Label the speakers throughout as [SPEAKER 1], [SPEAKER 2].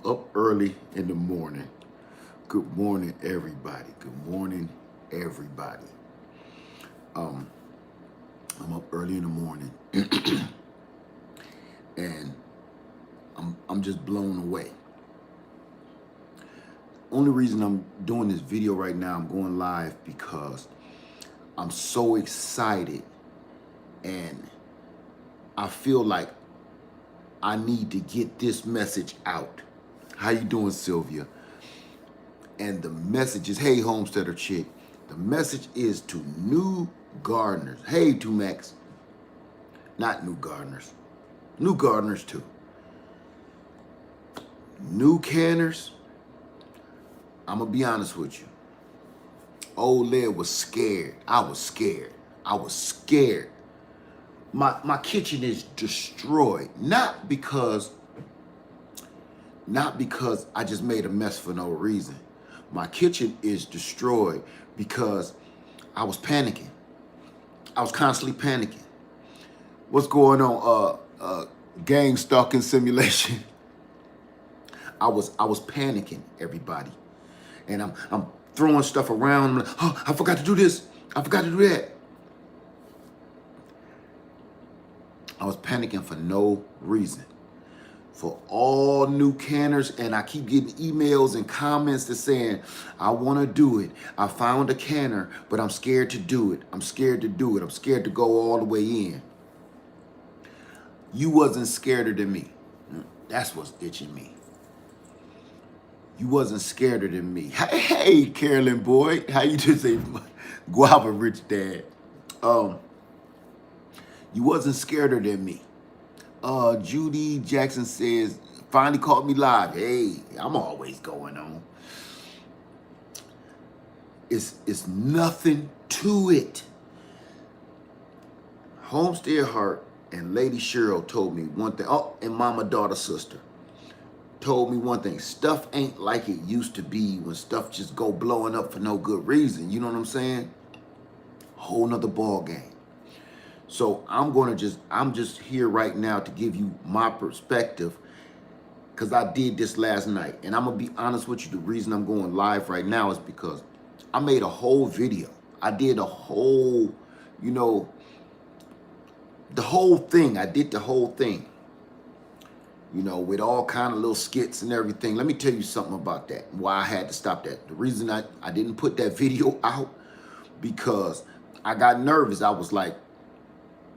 [SPEAKER 1] up early in the morning. Good morning, everybody. Good morning, everybody. Um, I'm up early in the morning, and I'm just blown away. Only reason I'm doing this video right now, I'm going live because I'm so excited, and I feel like I need to get this message out. How you doing, Sylvia? And the message is, hey, homesteader chick, the message is to new gardeners. Hey, to Max, not new gardeners too. New canners, I'm gonna be honest with you. Old Led was scared. I was scared. My kitchen is destroyed, not because I just made a mess for no reason. My kitchen is destroyed because I was panicking. I was constantly panicking. What's going on? Gang stalking simulation. I was panicking, everybody, and I'm throwing stuff around. I'm like, oh, I forgot to do this. I forgot to do that. I was panicking for no reason. For all new canners, and I keep getting emails and comments that saying, I want to do it. I found a canner, but I'm scared to do it. I'm scared to do it. I'm scared to go all the way in. You wasn't scareder than me. That's what's itching me. You wasn't scareder than me. Hey, Carolyn boy, how you just say guava rich dad? You wasn't scareder than me. Judy Jackson says, finally caught me live. Hey, I'm always going on. It's nothing to it. Homestead Heart and Lady Cheryl told me one thing. Oh, and Mama, daughter, sister told me one thing. Stuff ain't like it used to be when stuff just go blowing up for no good reason. You know what I'm saying? Whole nother ball game. So I'm just here right now to give you my perspective, because I did this last night. And I'm gonna be honest with you, the reason I'm going live right now is because I made a whole video. I did a whole, the whole thing. I did the whole thing, with all kind of little skits and everything. Let me tell you something about that, why I had to stop that. The reason I didn't put that video out, because I got nervous. I was like,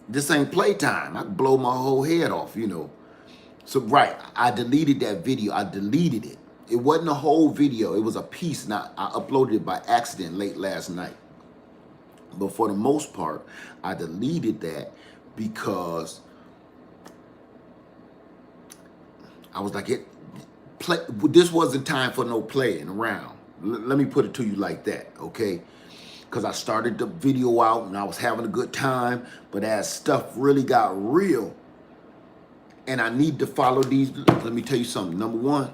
[SPEAKER 1] this ain't playtime. I could blow my whole head off, So, right, I deleted that video. I deleted it. It wasn't a whole video. It was a piece, and I uploaded it by accident late last night. But for the most part, I deleted that because I was like, this wasn't time for no playing around. Let me put it to you like that, okay? Because I started the video out and I was having a good time, but as stuff really got real, and I need to follow these, let me tell you something. Number one,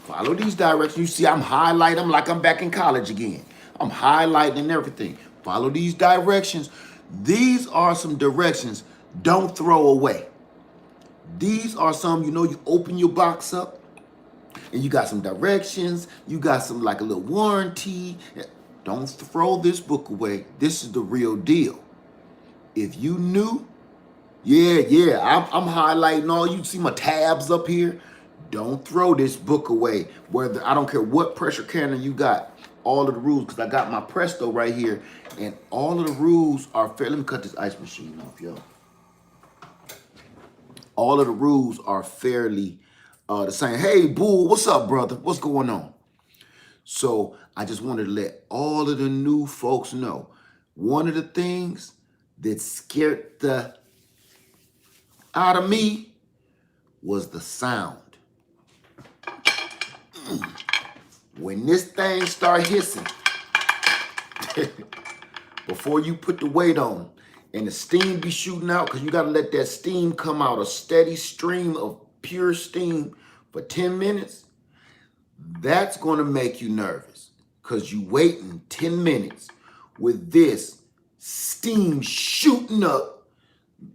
[SPEAKER 1] follow these directions. You see, I'm highlighting them like I'm back in college again. I'm highlighting everything. Follow these directions. These are some directions don't throw away. These are some, you open your box up and you got some directions. You got some like a little warranty. Don't throw this book away. This is the real deal. If you knew, I'm highlighting all. You see my tabs up here. Don't throw this book away. Whether, I don't care what pressure canner you got, all of the rules, because I got my Presto right here, and all of the rules are fair. Let me cut this ice machine off, yo. All of the rules are fairly the same. Hey, Bull, what's up, brother? What's going on? So I just wanted to let all of the new folks know, one of the things that scared the out of me was the sound. When this thing start hissing, before you put the weight on and the steam be shooting out, because you got to let that steam come out, a steady stream of pure steam for 10 minutes, that's going to make you nervous, because you waiting 10 minutes with this steam shooting up.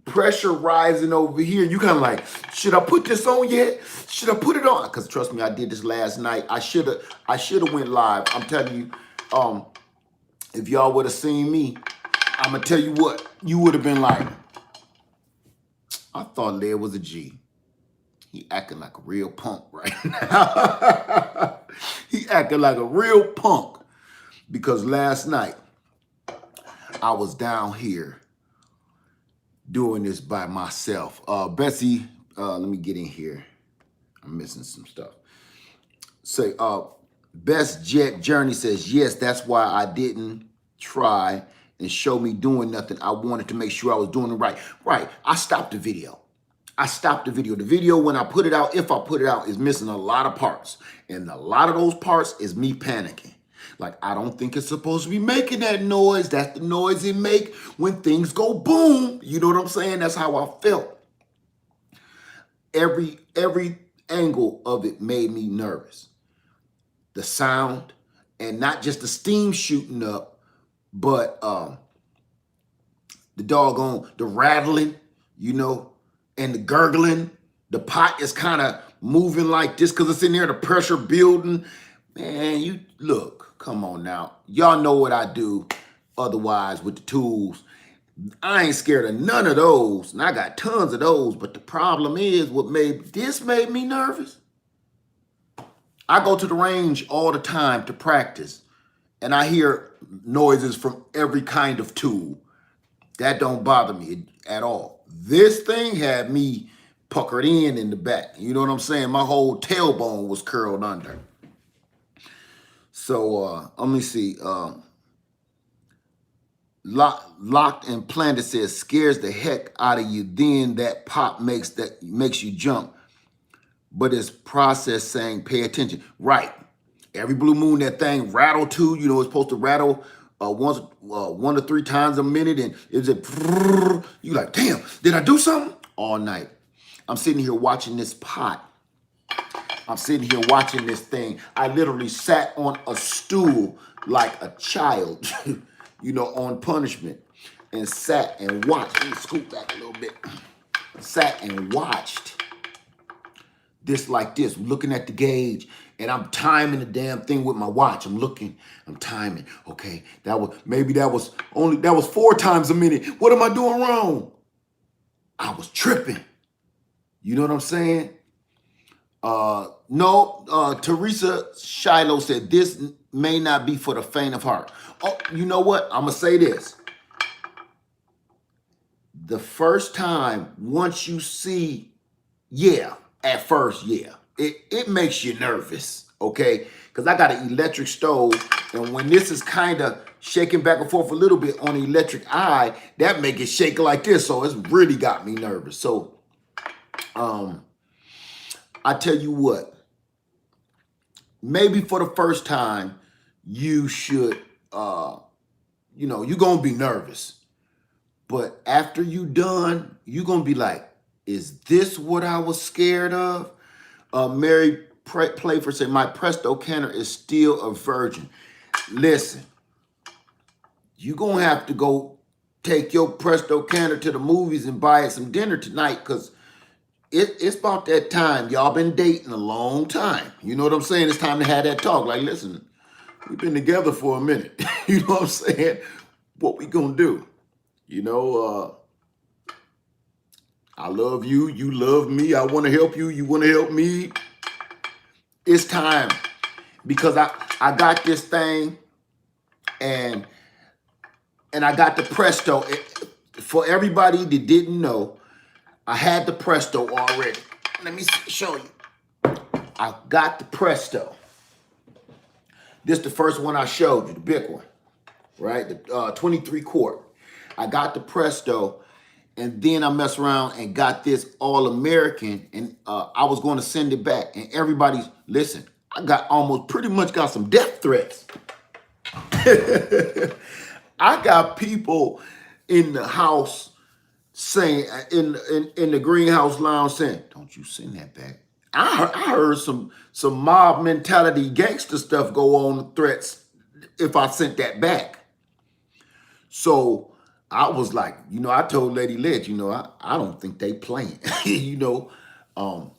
[SPEAKER 1] pressure rising over here. You kind of like, should I put this on yet? Should I put it on? Because trust me, I did this last night. I should have went live. I'm telling you, if y'all would have seen me, I'm gonna tell you what, you would have been like, I thought Led was a G. He acting like a real punk right now. He acting like a real punk. Because last night, I was down here doing this by myself. Betsy, let me get in here. I'm missing some stuff. Say, Best Jet Journey says, yes, that's why I didn't try and show me doing nothing. I wanted to make sure I was doing it right. Right, I stopped the video. I stopped the video. The video, when I put it out, if I put it out, is missing a lot of parts. And a lot of those parts is me panicking. Like, I don't think it's supposed to be making that noise. That's the noise it make when things go boom. You know what I'm saying? That's how I felt. Every angle of it made me nervous. The sound, and not just the steam shooting up, but the rattling, you know, and the gurgling. The pot is kind of moving like this because it's in there, the pressure building. Man, you look, come on now. Y'all know what I do otherwise with the tools. I ain't scared of none of those, and I got tons of those, but the problem is what made me nervous. I go to the range all the time to practice, and I hear noises from every kind of tool. That don't bother me at all. This thing had me puckered in the back. You know what I'm saying? My whole tailbone was curled under. So let me see. Locked and planted says scares the heck out of you. Then that pop makes you jump. But it's process saying pay attention. Right. Every blue moon that thing rattle too. You know, it's supposed to rattle once 1 to 3 times a minute, and it's a you like, damn, did I do something? All night. I'm sitting here watching this pot. I'm sitting here watching this thing. I literally sat on a stool like a child, you know, on punishment, and sat and watched. Let me scoot back a little bit. Sat and watched this like this, looking at the gauge, and I'm timing the damn thing with my watch. I'm timing. Okay, that was 4 times a minute. What am I doing wrong? I was tripping. You know what I'm saying? No, Teresa Shiloh said this may not be for the faint of heart. Oh, you know what? I'm gonna say this. The first time, once you see, yeah, at first, yeah, it makes you nervous, okay? Because I got an electric stove, and when this is kind of shaking back and forth a little bit on the electric eye, that make it shake like this, so it's really got me nervous. So, I tell you what, maybe for the first time, you should, you know, you're going to be nervous. But after you done, you're going to be like, is this what I was scared of? Mary Playford said, my Presto canner is still a virgin. Listen, you're going to have to go take your Presto canner to the movies and buy it some dinner tonight, because it's about that time. Y'all been dating a long time. You know what I'm saying? It's time to have that talk. Like, listen, we've been together for a minute. You know what I'm saying? What we gonna do? You know, I love you. You love me. I want to help you. You want to help me. It's time, because I got this thing, and I got the Presto. For everybody that didn't know, I had the Presto already. Let me show you. I got the Presto. This is the first one I showed you, the big one, right? The 23 quart. I got the Presto, and then I messed around and got this All-American, and I was going to send it back. And everybody's, listen, I pretty much got some death threats. I got people in the house saying, in the greenhouse lounge saying, don't you send that back. I heard some mob mentality gangster stuff go on, threats, if I sent that back. So I was like, I told Lady Ledge, I don't think they playing. you know, um,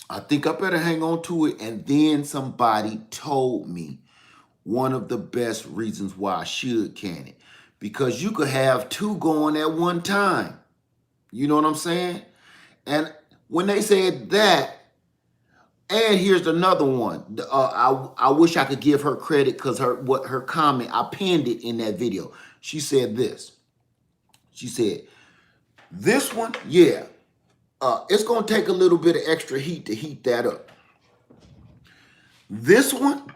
[SPEAKER 1] I think I better hang on to it. And then somebody told me one of the best reasons why I should can it. Because you could have two going at one time. You know what I'm saying? And when they said that, and here's another one. I wish I could give her credit because her comment, I pinned it in that video. She said this. She said, this one, yeah, it's gonna take a little bit of extra heat to heat that up. This one,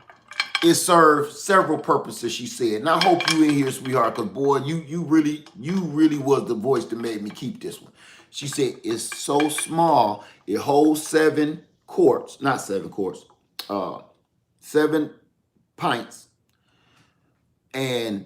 [SPEAKER 1] it serves several purposes, she said. And I hope you in here, sweetheart, because boy, you really was the voice that made me keep this one. She said it's so small, it holds 7 quarts, not 7 quarts, 7 pints. And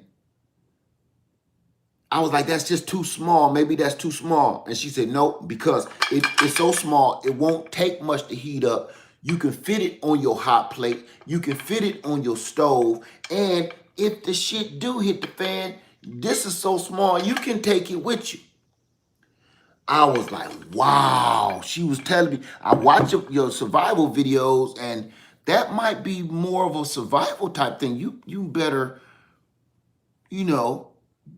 [SPEAKER 1] I was like, that's just too small. Maybe that's too small. And she said, nope, because it's so small, it won't take much to heat up. You can fit it on your hot plate. You can fit it on your stove. And if the shit do hit the fan, this is so small, you can take it with you. I was like, wow. She was telling me, I watch your survival videos, and that might be more of a survival type thing. You better,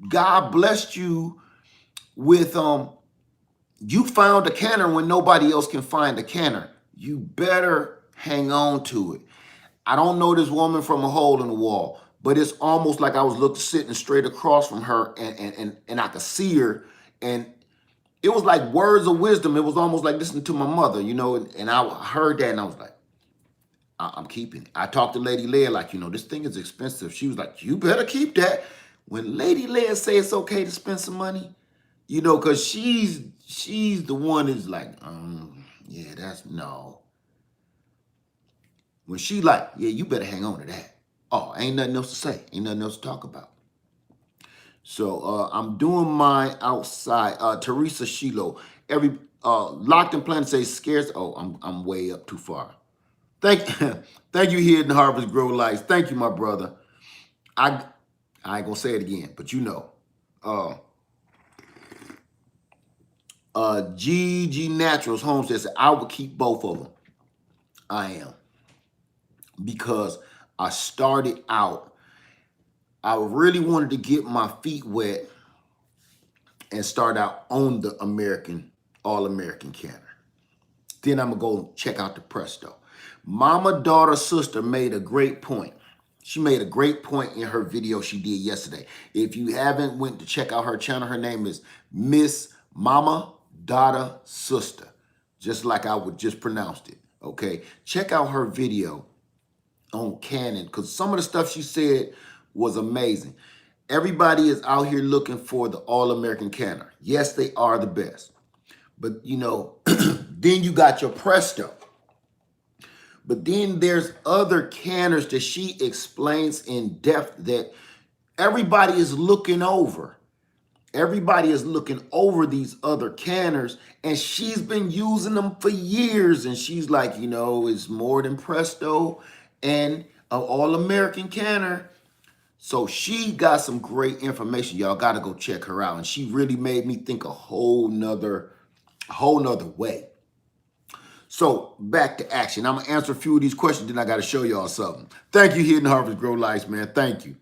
[SPEAKER 1] God blessed you with you found a canner when nobody else can find a canner. You better hang on to it. I don't know this woman from a hole in the wall, but it's almost like I was sitting straight across from her, and I could see her, and it was like words of wisdom. It was almost like listening to my mother, and I heard that, and I was like, I'm keeping it. I talked to Lady Leia, like, this thing is expensive. She was like, you better keep that. When Lady Leia say it's okay to spend some money, because she's the one that's like, yeah, that's no. When she like, yeah, you better hang on to that. Oh, ain't nothing else to say. Ain't nothing else to talk about. So I'm doing mine outside. Teresa Shiloh, Locked and Planet says scarce. Oh, I'm way up too far. Thank you, Hidden Harvest Grow Lights. Thank you, my brother. I ain't gonna say it again, but GG Naturals Home says I would keep both of them. I am. Because I started out, I really wanted to get my feet wet and start out on the All-American canner. Then I'm going to go check out the Presto. Mama, daughter, sister made a great point. She made a great point in her video she did yesterday. If you haven't went to check out her channel, her name is Miss Mama, Daughter, Sister. Just like I would just pronounced it, okay? Check out her video on Canon, because some of the stuff she said was amazing. Everybody is out here looking for the All-American canner. Yes, they are the best. But, then you got your Presto. But then there's other canners that she explains in depth that everybody is looking over. Everybody is looking over these other canners, and she's been using them for years. And she's like, it's more than Presto and an All-American canner. So she got some great information. Y'all got to go check her out. And she really made me think a whole nother way. So back to action. I'm going to answer a few of these questions, then I got to show y'all something. Thank you, Hidden Harvest Grow Lights, man. Thank you.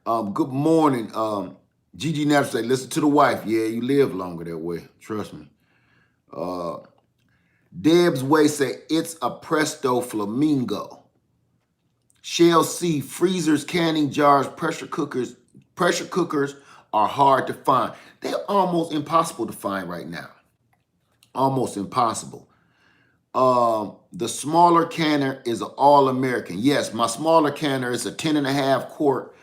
[SPEAKER 1] Good morning. Gigi Natural say, listen to the wife. Yeah, you live longer that way. Trust me. Deb's Way say, it's a Presto Flamingo. Shell C, freezers, canning jars, pressure cookers. Pressure cookers are hard to find. They're almost impossible to find right now. Almost impossible. The smaller canner is an All-American. Yes, my smaller canner is a 10.5 quart,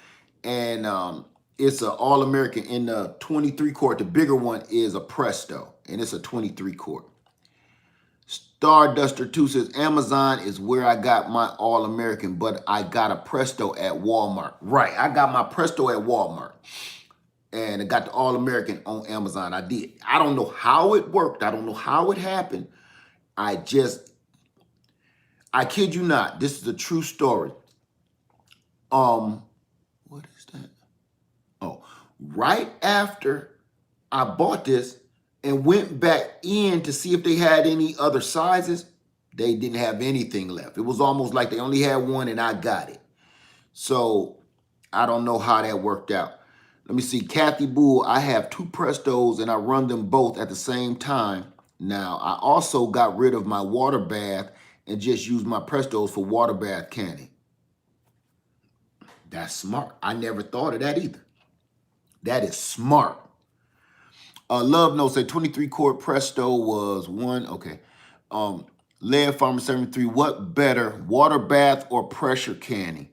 [SPEAKER 1] and it's an All-American. In the 23 quart, the bigger one is a Presto, and it's a 23 quart. Starduster 2 says, Amazon is where I got my All-American, but I got a Presto at Walmart. Right, I got my Presto at Walmart, and I got the All-American on Amazon. I did. I don't know how it worked. I don't know how it happened. I kid you not, this is a true story. What is that? Oh, right after I bought this and went back in to see if they had any other sizes, they didn't have anything left. It was almost like they only had one and I got it. So I don't know how that worked out. Let me see. Kathy Bull, I have 2 Prestos and I run them both at the same time. Now, I also got rid of my water bath and just use my Prestos for water bath canning. That's smart. I never thought of that either. That is smart. Love Note say 23 quart Presto was one. Okay. Lead Farmer 73. What better, water bath or pressure canning?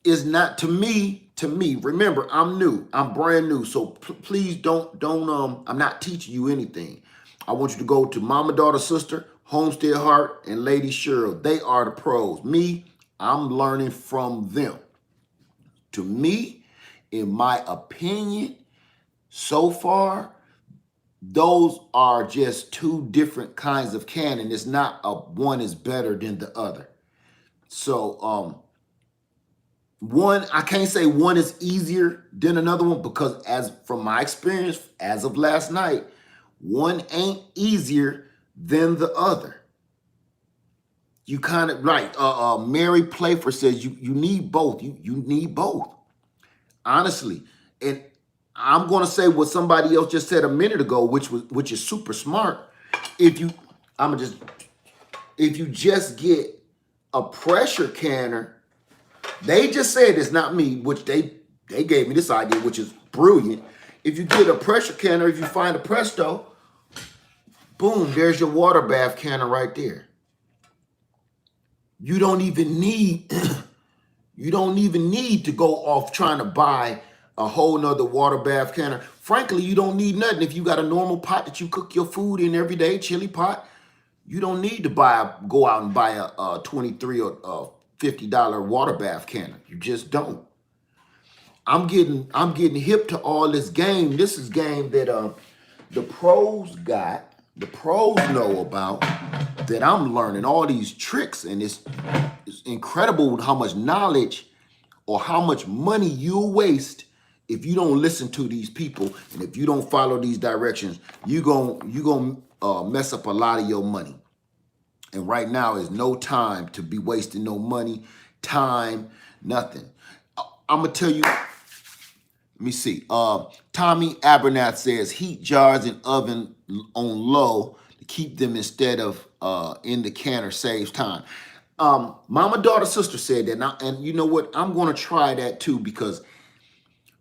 [SPEAKER 1] Is not to me. Remember, I'm new. I'm brand new. So please don't. I'm not teaching you anything. I want you to go to Mama, Daughter, Sister, Homestead Heart, and Lady Cheryl. They are the pros. Me, I'm learning from them. To me, in my opinion, so far, those are just 2 different kinds of canning. It's not one is better than the other. So one, I can't say one is easier than another one because as from my experience, as of last night, one ain't easier than the other. You kind of right. Mary Playford says you need both. You need both. Honestly. And I'm gonna say what somebody else just said a minute ago, which is super smart. If you just get a pressure canner, they just said it's not me, which they gave me this idea, which is brilliant. If you get a pressure canner, if you find a Presto, boom, there's your water bath canner right there. You don't even need to go off trying to buy a whole nother water bath canner. Frankly, you don't need nothing. If you got a normal pot that you cook your food in every day, chili pot, you don't need to go out and buy a $23 or $50 water bath canner. You just don't. I'm getting hip to all this game. This is game that the pros got, the pros know about, that I'm learning all these tricks, and it's incredible how much knowledge or how much money you'll waste if you don't listen to these people and if you don't follow these directions. You gonna mess up a lot of your money. And right now is no time to be wasting no money, time, nothing. I'm gonna tell you. Let me see. Tommy Abernath says heat jars and oven on low to keep them instead of in the canner saves time. Mama, Daughter, Sister said that. And you know what? I'm going to try that too because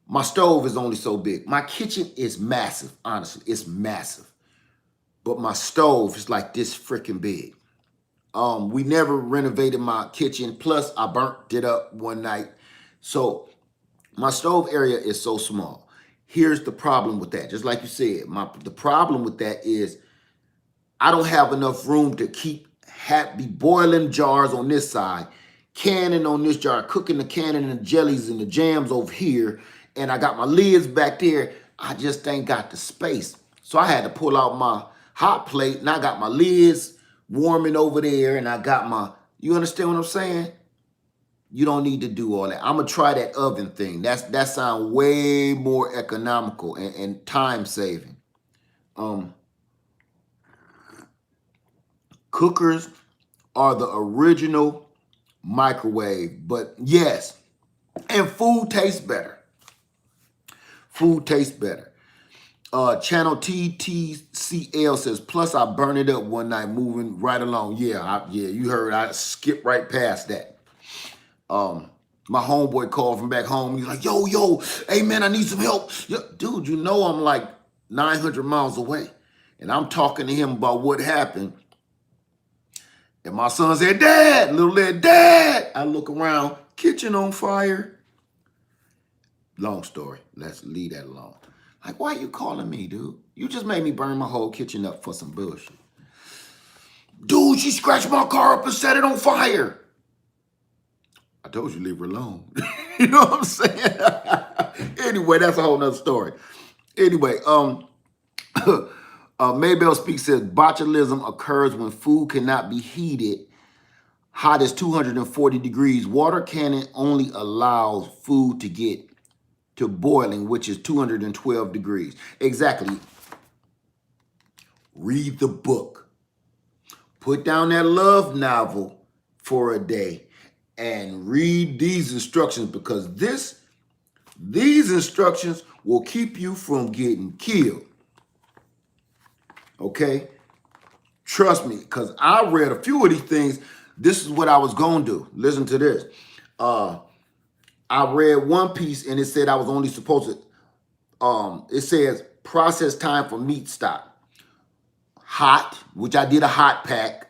[SPEAKER 1] my stove is only so big. My kitchen is massive. Honestly, it's massive. But my stove is like this freaking big. We never renovated my kitchen. Plus, I burnt it up one night. So my stove area is so small. Here's the problem with that. Just like you said, the problem with that is I don't have enough room to keep be boiling jars on this side, canning on this jar, cooking the canning and the jellies and the jams over here, and I got my lids back there. I just ain't got the space. So I had to pull out my hot plate, and I got my lids warming over there, and I got my, you understand what I'm saying? You don't need to do all that. I'm gonna try that oven thing. That sounds way more economical and time saving. Cookers are the original microwave, but yes, and food tastes better. Food tastes better. Channel TTCL says, plus I burned it up one night moving right along. Yeah, you heard. I skipped right past that. My homeboy called from back home. He's like, yo, hey man, I need some help. Yo, dude, you know I'm like 900 miles away. And I'm talking to him about what happened. And my son said, Dad. I look around, kitchen on fire. Long story. Let's leave that alone. Like, why are you calling me, dude? You just made me burn my whole kitchen up for some bullshit. Dude, she scratched my car up and set it on fire. I told you leave her alone. You know what I'm saying? Anyway, that's a whole nother story. Anyway, Maybell Speaks says, botulism occurs when food cannot be heated hot as 240 degrees. Water cannon only allows food to get to boiling, which is 212 degrees. Exactly. Read the book. Put down that love novel for a day and read these instructions, because these instructions will keep you from getting killed. Okay? Trust me, because I read a few of these things. This is what I was going to do. Listen to this. I read one piece and it said I was only supposed to, it says process time for meat stock. Hot, which I did a hot pack.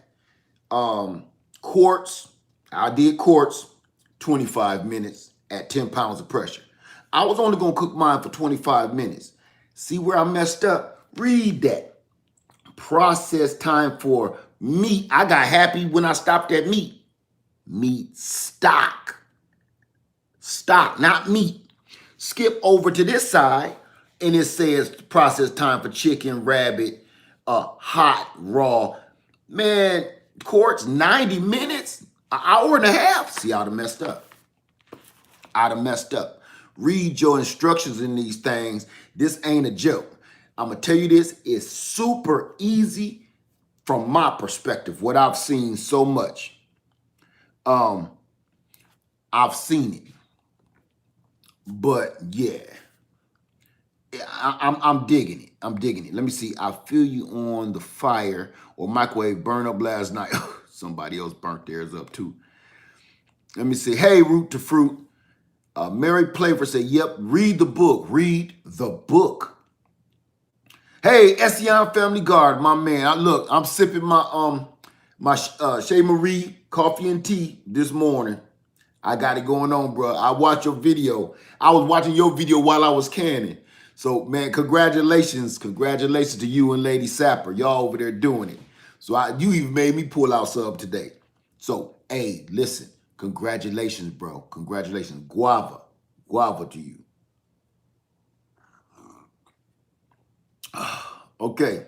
[SPEAKER 1] Quarts, I did quarts, 25 minutes at 10 pounds of pressure. I was only going to cook mine for 25 minutes. See where I messed up? Read that. Process time for meat. I got happy when I stopped at meat. Meat stock. Stock, not meat. Skip over to this side and it says process time for chicken, rabbit, hot, raw. Man, quarts, 90 minutes, an hour and a half. See, I'd have messed up. I'd have messed up. Read your instructions in these things. This ain't a joke. I'm going to tell you this, it's super easy from my perspective, what I've seen so much. I've seen it. But yeah, I'm digging it. I'm digging it. Let me see. I feel you on the fire or microwave burn up last night. Somebody else burnt theirs up too. Let me see. Hey, Root to Fruit. Mary Playford said, yep, read the book. Read the book. Hey, Essian Family Guard, my man. Look, I'm sipping my Chez Marie coffee and tea this morning. I got it going on, bro. I watched your video. I was watching your video while I was canning. So, man, congratulations. Congratulations to you and Lady Sapper. Y'all over there doing it. So, you even made me pull out sub today. So, hey, listen. Congratulations, bro. Congratulations. Guava. Guava to you. Okay.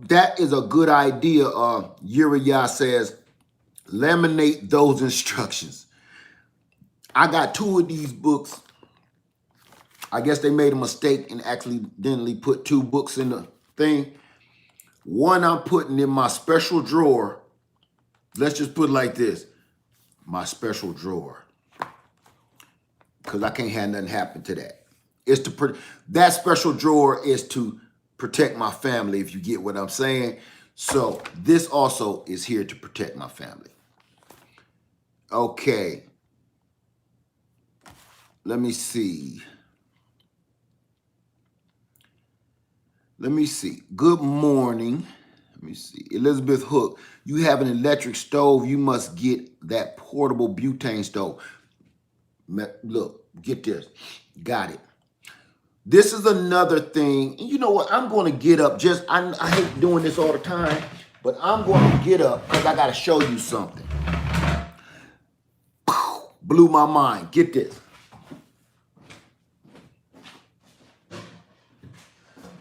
[SPEAKER 1] That is a good idea. Uriah says, laminate those instructions. I got 2 of these books. I guess they made a mistake and accidentally put 2 books in the thing. One I'm putting in my special drawer. Let's just put it like this. My special drawer. Because I can't have nothing happen to that. It's to that special drawer is to protect my family, if you get what I'm saying. So this also is here to protect my family. Okay. Let me see. Let me see. Good morning. Let me see. Elizabeth Hook, you have an electric stove. You must get that portable butane stove. Look, get this. Got it. This is another thing. You know what? I'm going to get up. I hate doing this all the time, but I'm going to get up because I got to show you something. Blew my mind. Get this.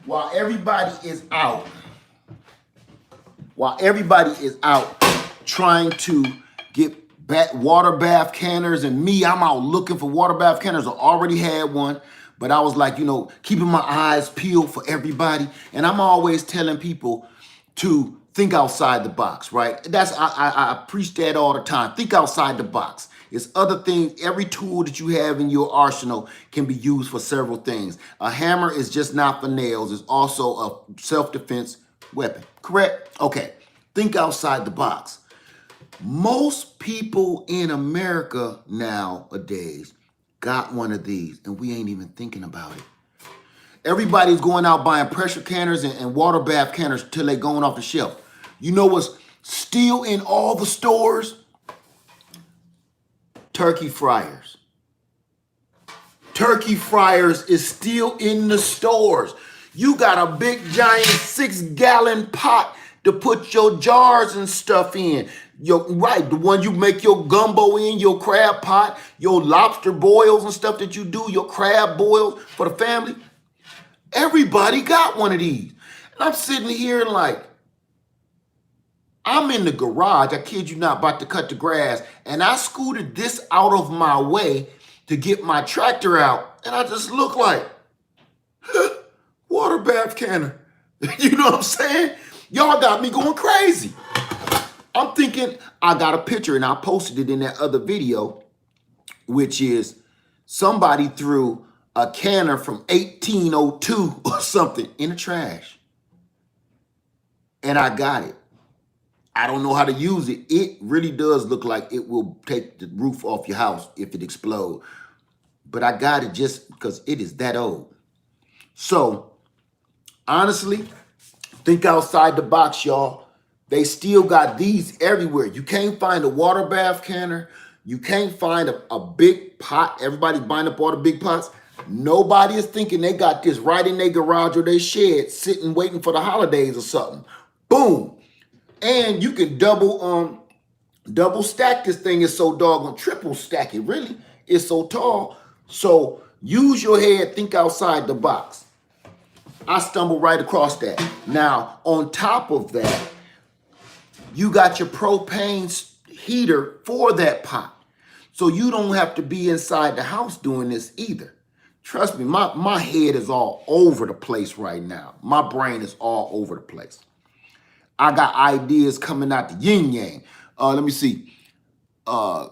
[SPEAKER 1] While everybody is out trying to get water bath canners, and me, I'm out looking for water bath canners. I already had one, but I was like, keeping my eyes peeled for everybody. And I'm always telling people to think outside the box, right? I preach that all the time. Think outside the box. It's other things. Every tool that you have in your arsenal can be used for several things. A hammer is just not for nails. It's also a self-defense weapon, correct? Okay, think outside the box. Most people in America nowadays got one of these, and we ain't even thinking about it. Everybody's going out buying pressure canners and water bath canners till they going off the shelf. You know what's still in all the stores? Turkey fryers. Turkey fryers is still in the stores. You got a big giant 6-gallon pot to put your jars and stuff in. The one you make your gumbo in, your crab pot, your lobster boils and stuff that you do, your crab boils for the family. Everybody got one of these. And I'm sitting here like, I'm in the garage, I kid you not, about to cut the grass, and I scooted this out of my way to get my tractor out, and I just look like, water bath canner. You know what I'm saying? Y'all got me going crazy. I'm thinking, I got a picture and I posted it in that other video, which is somebody threw a canner from 1802 or something in the trash. And I got it. I don't know how to use it. It really does look like it will take the roof off your house if it explodes. But I got it just because it is that old. So, honestly, think outside the box, y'all. They still got these everywhere. You can't find a water bath canner. You can't find a big pot. Everybody buying up all the big pots. Nobody is thinking they got this right in their garage or their shed sitting waiting for the holidays or something. Boom. And you can double stack this thing. It's so doggone, triple stack it, really. It's so tall. So use your head, think outside the box. I stumbled right across that. Now, on top of that, you got your propane heater for that pot. So you don't have to be inside the house doing this either. Trust me, my head is all over the place right now. My brain is all over the place. I got ideas coming out the yin yang. Let me see. I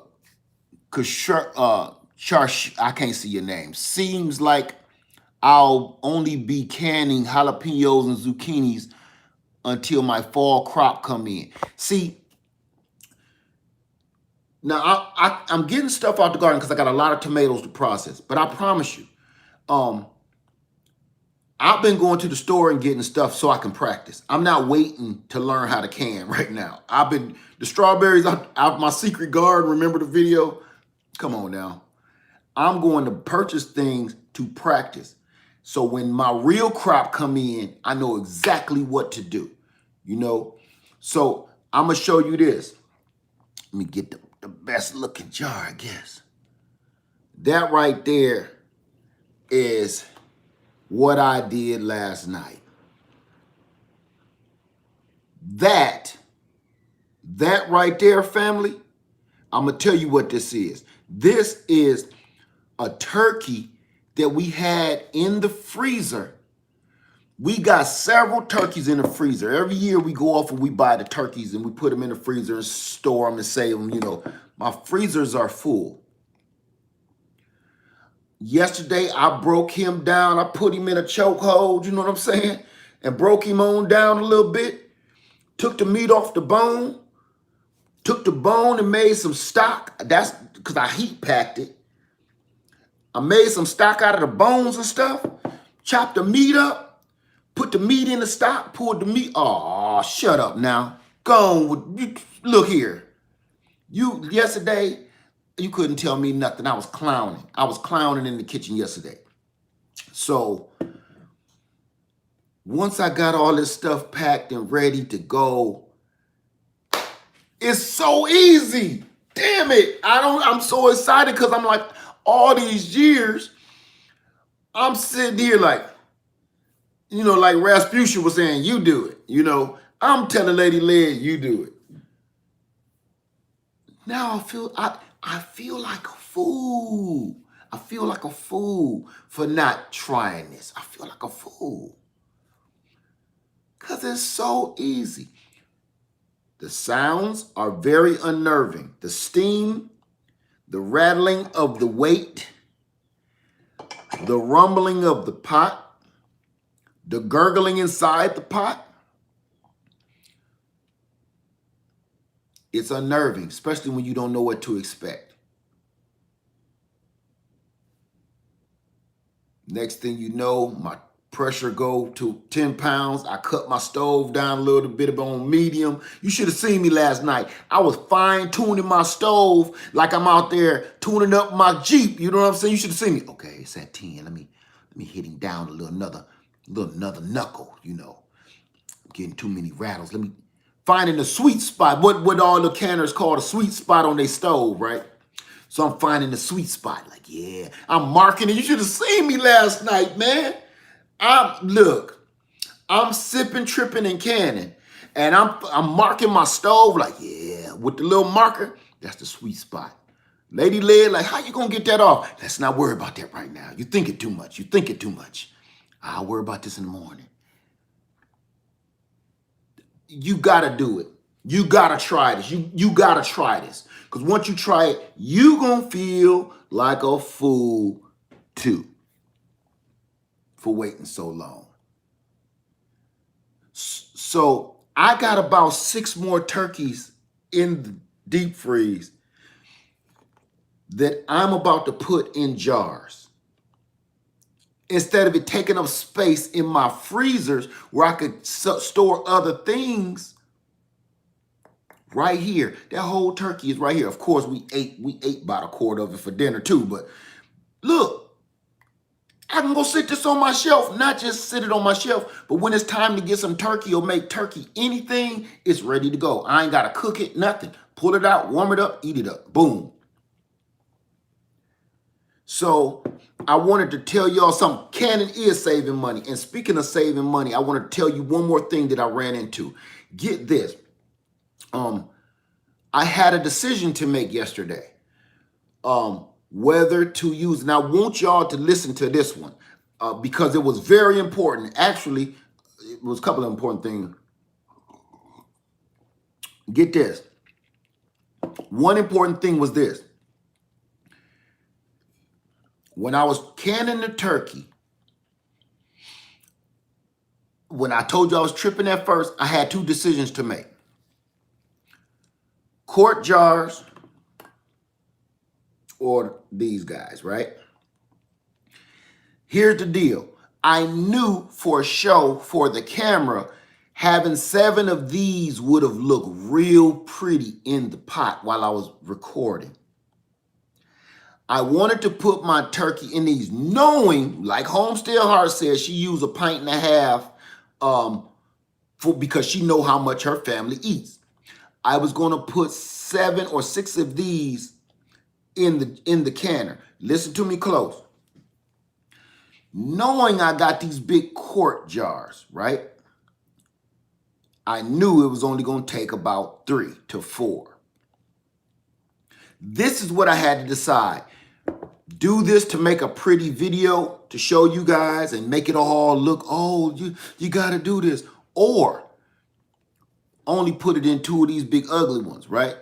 [SPEAKER 1] can't see your name. Seems like I'll only be canning jalapenos and zucchinis until my fall crop come in. See, now I'm getting stuff out the garden because I got a lot of tomatoes to process. But I promise you, I've been going to the store and getting stuff so I can practice. I'm not waiting to learn how to can right now. The strawberries out my secret garden, remember the video? Come on now. I'm going to purchase things to practice. So when my real crop come in, I know exactly what to do, you know? So I'm gonna show you this. Let me get the best looking jar, I guess. That right there is what I did last night. That right there, family, I'm gonna tell you what this is. This is a turkey that we had in the freezer. We got several turkeys in the freezer. Every year we go off and we buy the turkeys and we put them in the freezer and store them and save them. You know, my freezers are full. Yesterday, I broke him down. I put him in a chokehold, you know what I'm saying? And broke him on down a little bit. Took the meat off the bone. Took the bone and made some stock. That's because I heat packed it. I made some stock out of the bones and stuff. Chopped the meat up. Put the meat in the stock. Poured the meat. Oh, shut up now. Go on. Look here. Yesterday, you couldn't tell me nothing. I was clowning. I was clowning in the kitchen yesterday. So once I got all this stuff packed and ready to go, it's so easy. Damn it. I'm so excited because I'm like, all these years, I'm sitting here like, you know, like Rasputia was saying, you do it. You know, I'm telling Lady Led, you do it. Now I feel like a fool. I feel like a fool for not trying this. I feel like a fool. Because it's so easy. The sounds are very unnerving. The steam, the rattling of the weight, the rumbling of the pot, the gurgling inside the pot. It's unnerving, especially when you don't know what to expect. Next thing you know, my pressure go to 10 pounds. I cut my stove down a little bit on medium. You should have seen me last night. I was fine tuning my stove like I'm out there tuning up my Jeep. You know what I'm saying? You should have seen me. Okay, it's at 10. Let me hit him down a little another knuckle, you know. I'm getting too many rattles. Let me finding the sweet spot. What all the canners call a sweet spot on their stove, right? So I'm finding the sweet spot. Like, yeah, I'm marking it. You should have seen me last night, man. I'm sipping, tripping, and canning. And I'm marking my stove like, yeah, with the little marker, that's the sweet spot. Lady led, like, how you gonna get that off? Let's not worry about that right now. You think it too much. You think it too much. I'll worry about this in the morning. You gotta do it. You gotta try this. You gotta try this. Because once you try it, you gonna feel like a fool too for waiting so long. So I got about 6 more turkeys in the deep freeze that I'm about to put in jars. Instead of it taking up space in my freezers where I could store other things, right here. That whole turkey is right here. Of course, we ate about a quart of it for dinner too, but look, I can go sit this on my shelf, not just sit it on my shelf, but when it's time to get some turkey or make turkey anything, it's ready to go. I ain't got to cook it, nothing. Pull it out, warm it up, eat it up. Boom. So I wanted to tell y'all something. Canning is saving money. And speaking of saving money, I want to tell you one more thing that I ran into. Get this. I had a decision to make yesterday. Whether to use, and I want y'all to listen to this one because it was very important. Actually, it was a couple of important things. Get this. One important thing was this. When I was canning the turkey, when I told you I was tripping at first, I had 2 decisions to make. Quart jars or these guys, right? Here's the deal. I knew for sure for the camera, having 7 of these would have looked real pretty in the pot while I was recording. I wanted to put my turkey in these knowing, like Homestead Heart says, she used 1.5 pints because she know how much her family eats. I was going to put 7 or 6 of these in the canner. Listen to me close. Knowing I got these big quart jars, right? I knew it was only going to take about 3 to 4. This is what I had to decide. Do this to make a pretty video to show you guys and make it all look, oh, you got to do this. Or only put it in 2 of these big ugly ones, right?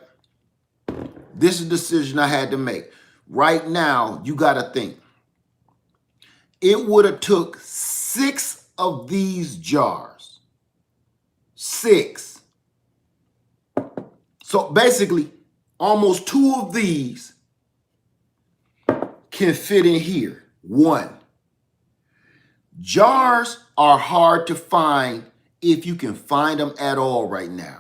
[SPEAKER 1] This is a decision I had to make. Right now, you got to think. It would have took 6 of these jars. 6. So basically, almost 2 of these can fit in here. 1. Jars are hard to find if you can find them at all right now.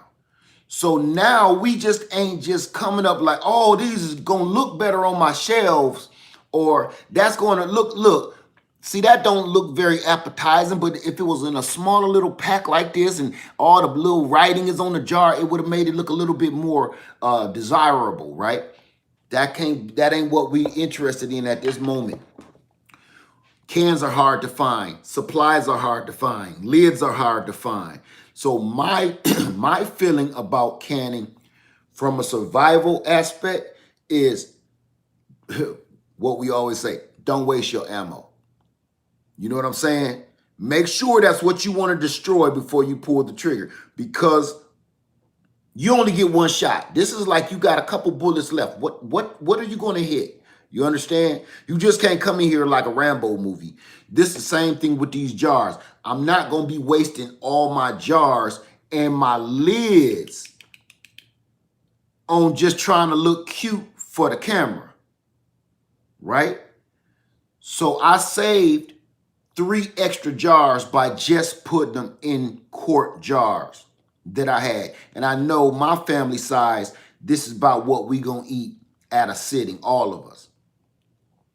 [SPEAKER 1] So now we just ain't just coming up like, oh, these is going to look better on my shelves, or that's going to look. See, that don't look very appetizing, but if it was in a smaller little pack like this and all the little writing is on the jar, it would have made it look a little bit more desirable, right? That ain't what we interested in at this moment. Cans are hard to find. Supplies are hard to find. Lids are hard to find. So my my feeling about canning from a survival aspect is what we always say, don't waste your ammo. You know what I'm saying? Make sure that's what you want to destroy before you pull the trigger, because you only get 1 shot. This is like you got a couple bullets left. What are you going to hit? You understand? You just can't come in here like a Rambo movie. This is the same thing with these jars. I'm not going to be wasting all my jars and my lids on just trying to look cute for the camera, right? So I saved 3 extra jars by just putting them in quart jars that I had. And I know my family size, this is about what we gonna eat at a sitting, all of us.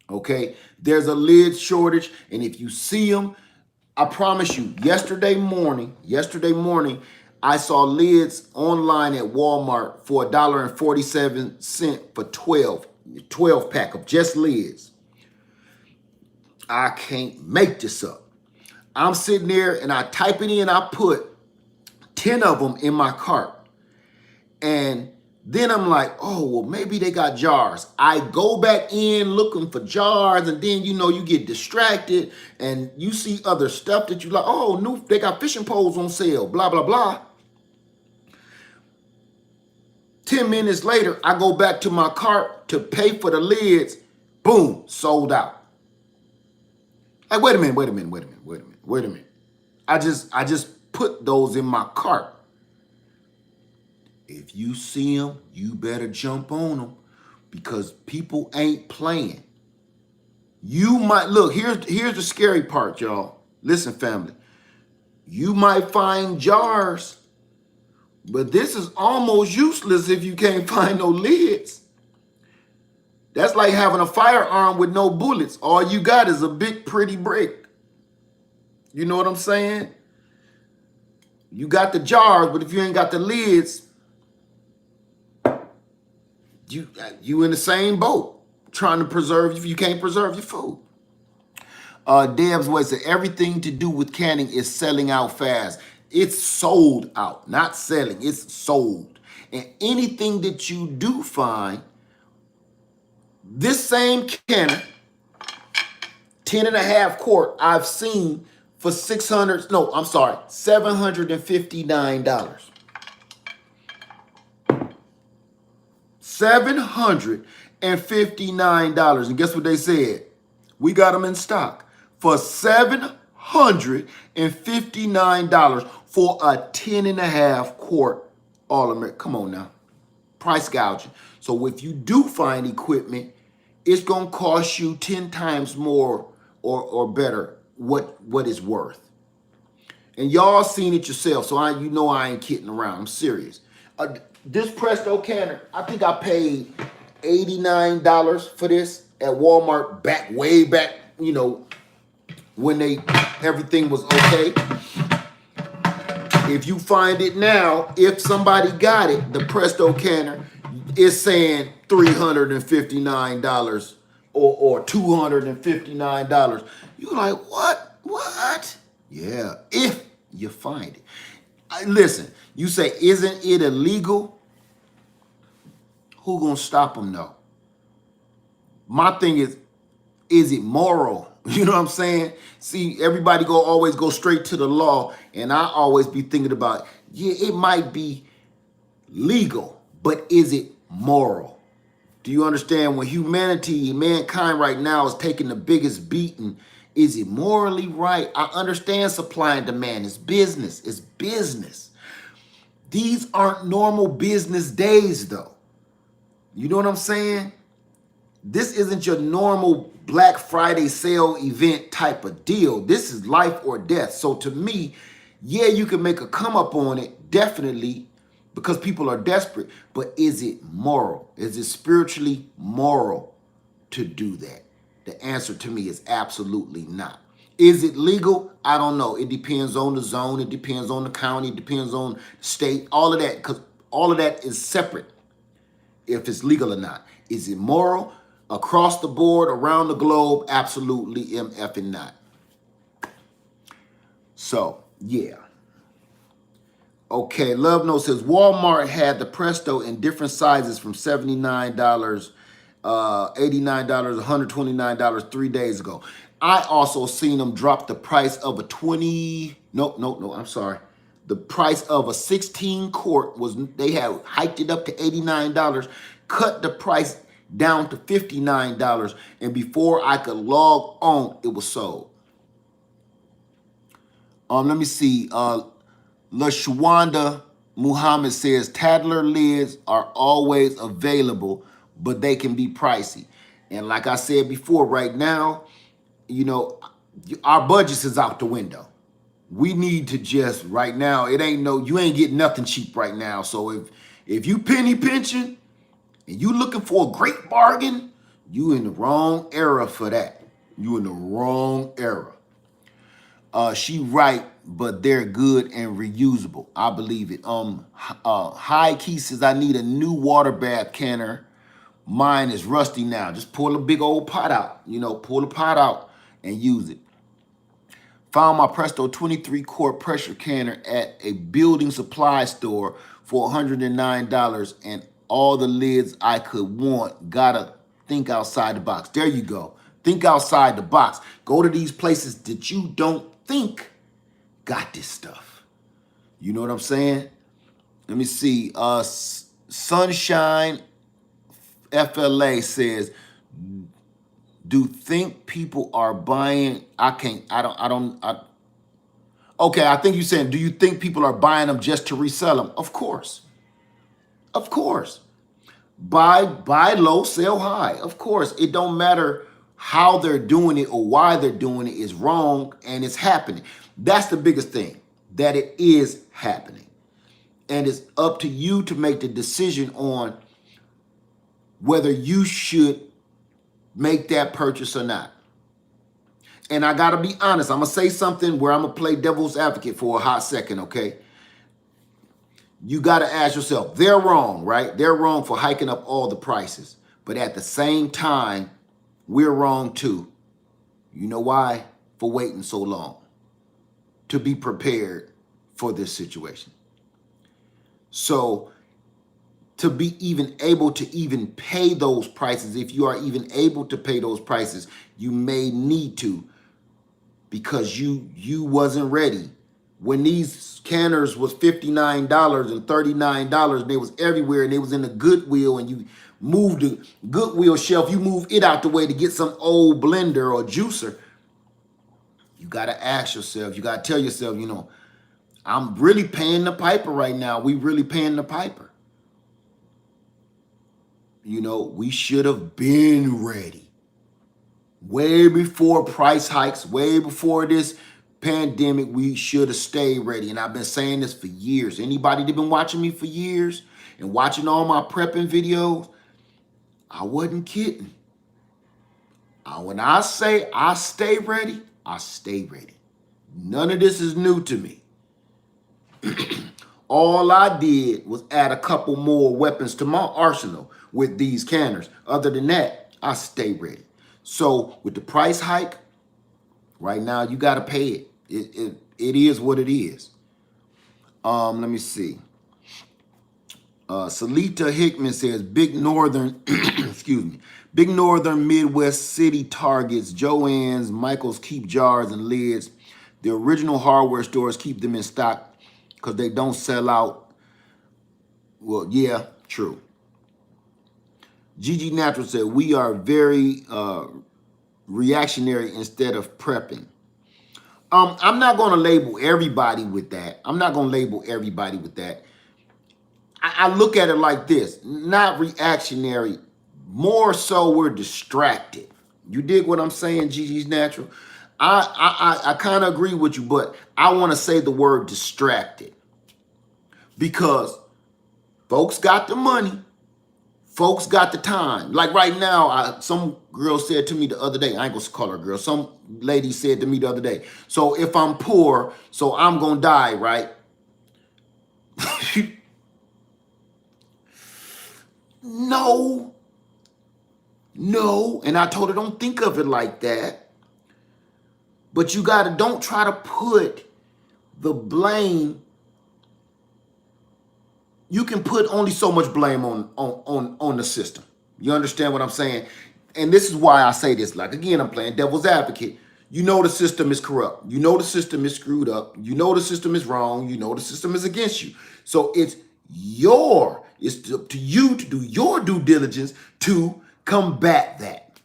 [SPEAKER 1] Okay, there's a lid shortage, and if you see them, I promise you, yesterday morning, I saw lids online at Walmart for $1.47 for 12 pack of just lids. I can't make this up. I'm sitting there and I type it in, I put 10 of them in my cart. And Then I'm like, oh, well, maybe they got jars. I go back in looking for jars, and then, you know, you get distracted and you see other stuff that you like, oh, new, they got fishing poles on sale, blah, blah, blah. 10 minutes later, I go back to my cart to pay for the lids. Boom, sold out. Like, wait a minute, wait a minute, wait a minute, wait a minute, wait a minute. I just put those in my cart. If you see them, you better jump on them because people ain't playing. You might, look, here's the scary part, y'all. Listen, family. You might find jars, but this is almost useless if you can't find no lids. That's like having a firearm with no bullets. All you got is a big, pretty brick. You know what I'm saying? You got the jars, but if you ain't got the lids, you in the same boat, trying to preserve, if you can't preserve your food. Deb's way said, everything to do with canning is selling out fast. It's sold out, not selling, it's sold. And anything that you do find, this same canner, 10.5 quart, I've seen for $759. $759. And guess what they said? We got them in stock for $759 for a 10.5 quart All-American. Come on now. Price gouging. So if you do find equipment, it's going to cost you 10 times more or better what it's worth. And y'all seen it yourself, so I ain't kidding around. I'm serious. This Presto canner, I think I paid $89 for this at Walmart way back, you know, when everything was okay. If you find it now, if somebody got it, the Presto canner is saying $359 or $259. You're like, what? What? Yeah, if you find it. Listen, you say, isn't it illegal? Who gonna stop them though? My thing is it moral? You know what I'm saying? See, everybody always go straight to the law, and I always be thinking about, yeah, it might be legal, but is it moral? Do you understand when mankind right now is taking the biggest beating? Is it morally right? I understand supply and demand. It's business. It's business. These aren't normal business days, though. You know what I'm saying? This isn't your normal Black Friday sale event type of deal. This is life or death. So to me, yeah, you can make a come up on it, definitely, because people are desperate. But is it moral? Is it spiritually moral to do that? The answer to me is absolutely not. Is it legal? I don't know. It depends on the zone. It depends on the county. It depends on the state. All of that, because all of that is separate if it's legal or not. Is it moral? Across the board, around the globe, absolutely MFing not. So, yeah. Okay, Love Note says, Walmart had the Presto in different sizes from $79, $89, $129 3 days ago. I also seen them drop the price of a the price of a 16 quart they had hiked it up to $89, cut the price down to $59, and before I could log on, it was sold. Let me see. LaShawanda Muhammad says Tadler lids are always available, but they can be pricey. And like I said before, right now, you know, our budgets is out the window. We need to just right now. You ain't getting nothing cheap right now. So if you penny pinching and you looking for a great bargain, you in the wrong era for that. You in the wrong era. She right, but they're good and reusable. I believe it. High Key says I need a new water bath canner. Mine is rusty now. Just pull a big old pot out. You know, pull the pot out and use it. Found my Presto 23 quart pressure canner at a building supply store for $109, and all the lids I could want. Gotta think outside the box. There you go. Think outside the box. Go to these places that you don't think got this stuff. You know what I'm saying? Let me see. Sunshine FLA says, do think people are buying? Okay, I think you're saying, do you think people are buying them just to resell them? Of course. Of course. Buy low, sell high. Of course. It don't matter how they're doing it or why they're doing it is wrong, and it's happening. That's the biggest thing, that it is happening. And it's up to you to make the decision on whether you should make that purchase or not. And I got to be honest. I'm going to say something where I'm going to play devil's advocate for a hot second, okay? You got to ask yourself, they're wrong, right? They're wrong for hiking up all the prices. But at the same time, we're wrong too. You know why? For waiting so long to be prepared for this situation. So to be even able to even pay those prices, if you are even able to pay those prices, you may need to, because you wasn't ready. When these scanners was $59 and $39, and they was everywhere, and they was in the Goodwill, and you moved the Goodwill shelf, you move it out the way to get some old blender or juicer, you got to ask yourself, you got to tell yourself, you know, I'm really paying the piper right now. We really paying the piper. You know, we should have been ready. Way before price hikes, way before this pandemic, we should have stayed ready. And I've been saying this for years. Anybody that been watching me for years and watching all my prepping videos, I wasn't kidding. When I say I stay ready, I stay ready. None of this is new to me. All I did was add a couple more weapons to my arsenal with these scanners. Other than that, I stay ready. So with the price hike, right now you got to pay it. It is what it is. Let me see. Salita Hickman says, big northern, excuse me, big northern Midwest city Targets, Joann's, Michael's keep jars and lids. The original hardware stores keep them in stock because they don't sell out. Well, yeah, true. Gigi Natural said, we are very reactionary instead of prepping. I'm not going to label everybody with that. I look at it like this, not reactionary, more so we're distracted. You dig what I'm saying, Gigi's Natural? I kind of agree with you, but I want to say the word distracted because folks got the money, folks got the time. Like right now, some girl said to me the other day, I ain't gonna call her girl, some lady said to me the other day, so if I'm poor, so I'm gonna die, right? No, and I told her, don't think of it like that. But you don't try to put the blame. You can put only so much blame on the system. You understand what I'm saying? And this is why I say this. Like, again, I'm playing devil's advocate. You know the system is corrupt. You know the system is screwed up. You know the system is wrong. You know the system is against you. So it's up to you to do your due diligence to combat that,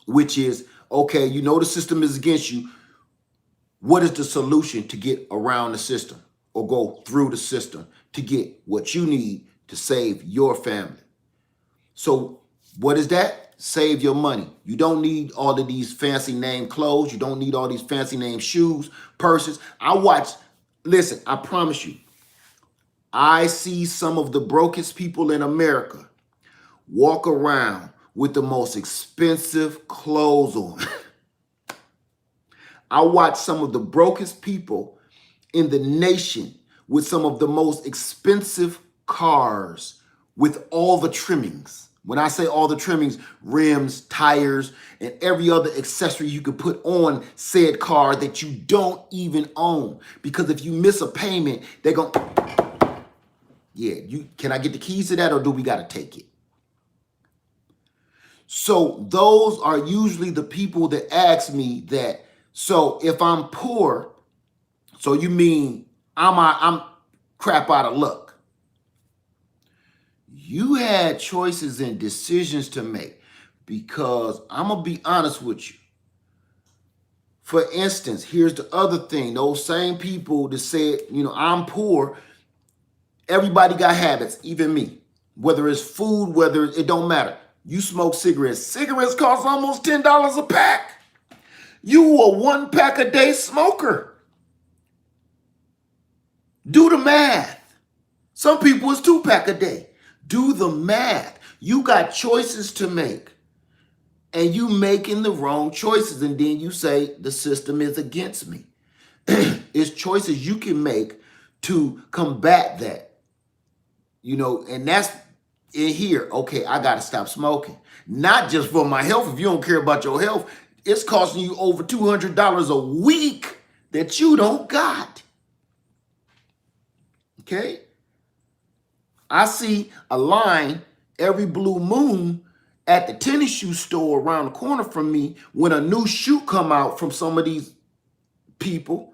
[SPEAKER 1] which is, okay, you know the system is against you. What is the solution to get around the system or go through the system to get what you need to save your family? So what is that? Save your money. You don't need all of these fancy name clothes. You don't need all these fancy name shoes, purses. Listen, I promise you, I see some of the brokest people in America walk around with the most expensive clothes on. I watch some of the brokest people in the nation with some of the most expensive cars with all the trimmings. When I say all the trimmings, rims, tires, and every other accessory you could put on said car that you don't even own. Because if you miss a payment, they're going Yeah, can I get the keys to that, or do we got to take it? So those are usually the people that ask me that. So if I'm poor, so you mean I'm crap out of luck? You had choices and decisions to make, because I'm gonna be honest with you. For instance, here's the other thing. Those same people that said, I'm poor, everybody got habits, even me. Whether it's food, whether it don't matter. You smoke cigarettes. Cigarettes cost almost $10 a pack. You a 1 pack a day smoker. Do the math. Some people it's 2 pack a day. Do the math. You got choices to make. And you making the wrong choices. And then you say the system is against me. It's choices you can make to combat that. And that's in here. Okay, I got to stop smoking. Not just for my health. If you don't care about your health, it's costing you over $200 a week that you don't got. Okay? I see a line every blue moon at the tennis shoe store around the corner from me when a new shoe come out from some of these people.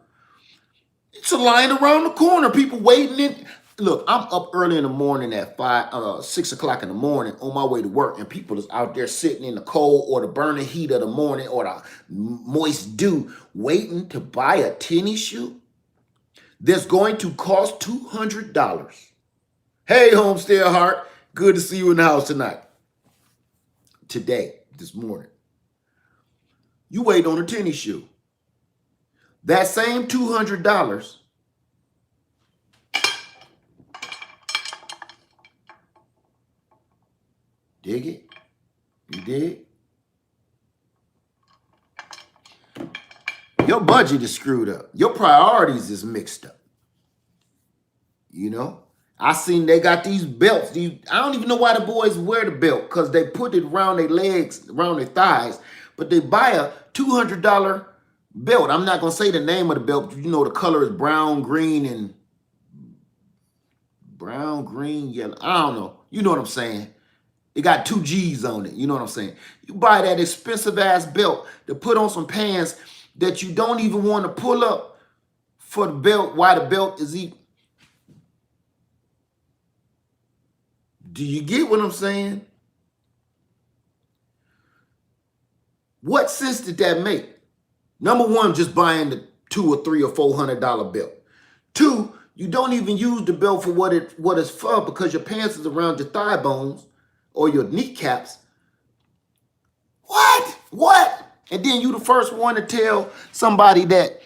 [SPEAKER 1] It's a line around the corner. People waiting in. Look, I'm up early in the morning at 6 o'clock in the morning on my way to work, and people is out there sitting in the cold or the burning heat of the morning or the moist dew waiting to buy a tennis shoe that's going to cost $200. Hey, Homestead Heart, good to see you in the house tonight. This morning. You wait on a tennis shoe. That same $200. Dig it? You dig? Your budget is screwed up. Your priorities is mixed up. I seen they got these belts. I don't even know why the boys wear the belt, because they put it around their legs, around their thighs, but they buy a $200 belt. I'm not going to say the name of the belt. The color is brown, green, yellow. I don't know. You know what I'm saying? It got 2 G's on it. You know what I'm saying? You buy that expensive ass belt to put on some pants that you don't even want to pull up for the belt. Why the belt is even. Do you get what I'm saying? What sense did that make? Number one, just buying the $200 or $300 or $400 belt. 2, you don't even use the belt for what it's for, because your pants is around your thigh bones or your kneecaps. What? And then you the first one to tell somebody that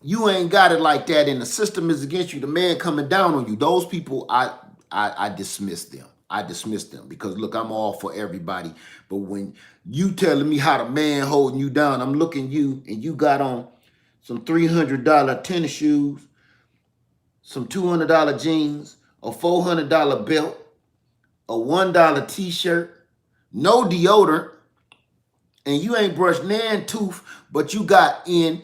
[SPEAKER 1] you ain't got it like that and the system is against you, the man coming down on you. Those people, I dismiss them. I dismiss them because, look, I'm all for everybody. But when you telling me how the man holding you down, I'm looking you and you got on some $300 tennis shoes, some $200 jeans, a $400 belt, a $1 t-shirt, no deodorant, and you ain't brushed nan tooth, but you got in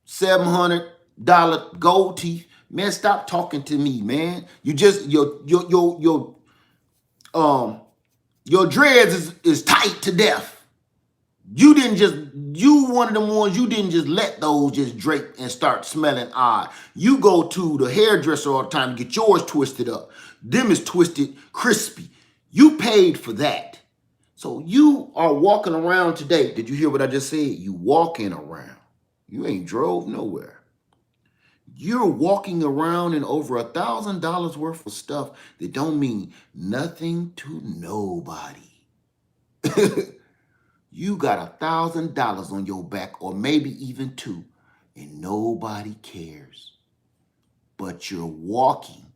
[SPEAKER 1] $700 gold teeth. Man, stop talking to me, man. You just your dreads is tight to death. You one of them ones, you didn't just let those just drape and start smelling odd. You go to the hairdresser all the time to get yours twisted up. Them is twisted crispy. You paid for that. So you are walking around today. Did you hear what I just said? You walking around. You ain't drove nowhere. You're walking around in over $1,000 worth of stuff that don't mean nothing to nobody. You got $1,000 on your back, or maybe even 2, and nobody cares. But you're walking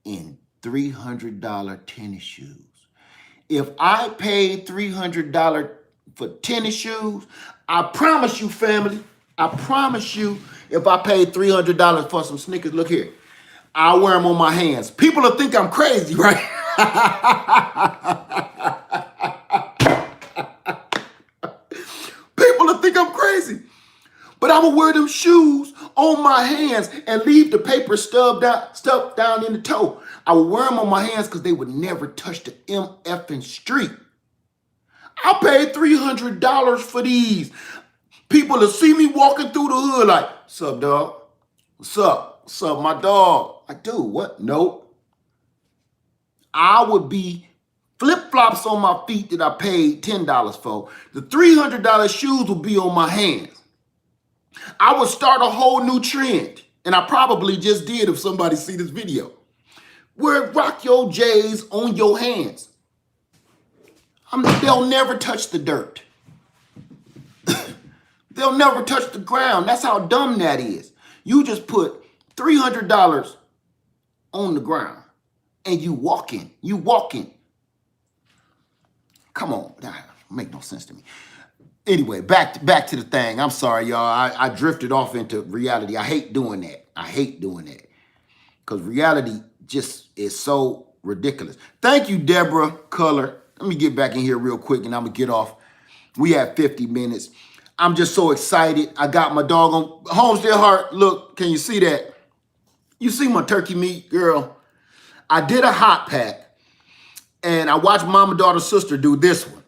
[SPEAKER 1] in $300 tennis shoes. If I paid $300 for tennis shoes, I promise you, family, I promise you, if I paid $300 for some sneakers, look here, I'll wear them on my hands. People will think I'm crazy, right? People will think I'm crazy. But I'm going to wear them shoes on my hands and leave the paper stuffed down in the toe. I would wear them on my hands because they would never touch the MFing street. I paid $300 for these. People will see me walking through the hood like, what's up, dog? What's up? What's up, my dog? Like, dude, what? Nope. I would be flip-flops on my feet that I paid $10 for. The $300 shoes would be on my hands. I would start a whole new trend. And I probably just did if somebody see this video. Wear rock your J's on your hands. They'll never touch the dirt. They'll never touch the ground. That's how dumb that is. You just put $300 on the ground and you walking. You walking. Come on. That make no sense to me. Anyway, back to the thing. I'm sorry, y'all. I drifted off into reality. I hate doing that. I hate doing that. Because reality just is so ridiculous. Thank you, Deborah Color. Let me get back in here real quick and I'm going to get off. We have 50 minutes. I'm just so excited. I got my dog on Homestead Heart. Look, can you see that? You see my turkey meat, girl? I did a hot pack and I watched Mama, Daughter, Sister do this one.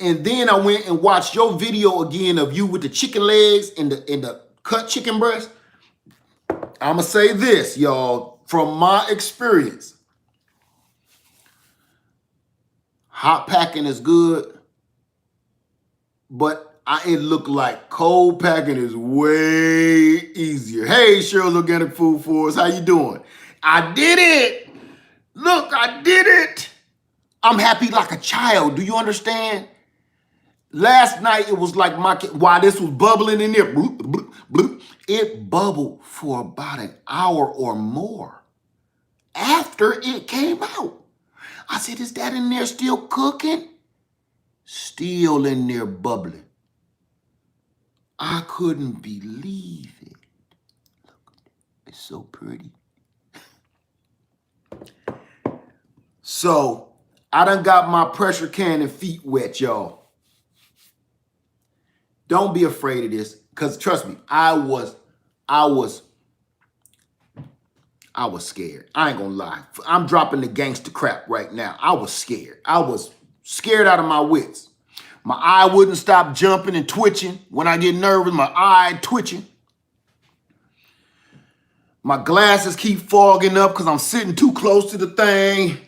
[SPEAKER 1] And then I went and watched your video again of you with the chicken legs and the cut chicken breast. I'm going to say this, y'all, from my experience. Hot packing is good, but it looked like cold packing is way easier. Hey, Cheryl's Organic Food Force, how you doing? I did it. Look, I did it. I'm happy like a child. Do you understand? Last night, it was like while this was bubbling in there, bloop, bloop, bloop, it bubbled for about an hour or more after it came out. I said, is that in there still cooking? Still in there bubbling. I couldn't believe it. Look, it's so pretty. So, I done got my pressure cannon feet wet, y'all. Don't be afraid of this, because trust me, I was scared. I ain't gonna lie. I'm dropping the gangster crap right now. I was scared. I was scared out of my wits. My eye wouldn't stop jumping and twitching. When I get nervous, my eye twitching. My glasses keep fogging up because I'm sitting too close to the thing.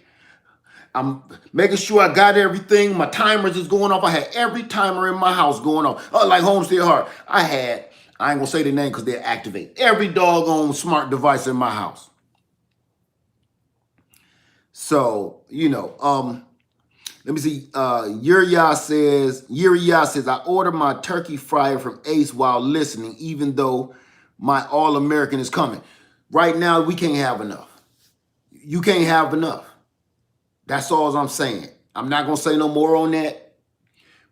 [SPEAKER 1] I'm making sure I got everything. My timers is going off. I had every timer in my house going off. Like Homestead Heart. I ain't gonna say the name because they'll activate every doggone smart device in my house. So, you know, let me see. Yuriya says, I ordered my turkey fryer from Ace while listening, even though my All-American is coming. Right now, we can't have enough. You can't have enough. That's all I'm saying. I'm not going to say no more on that.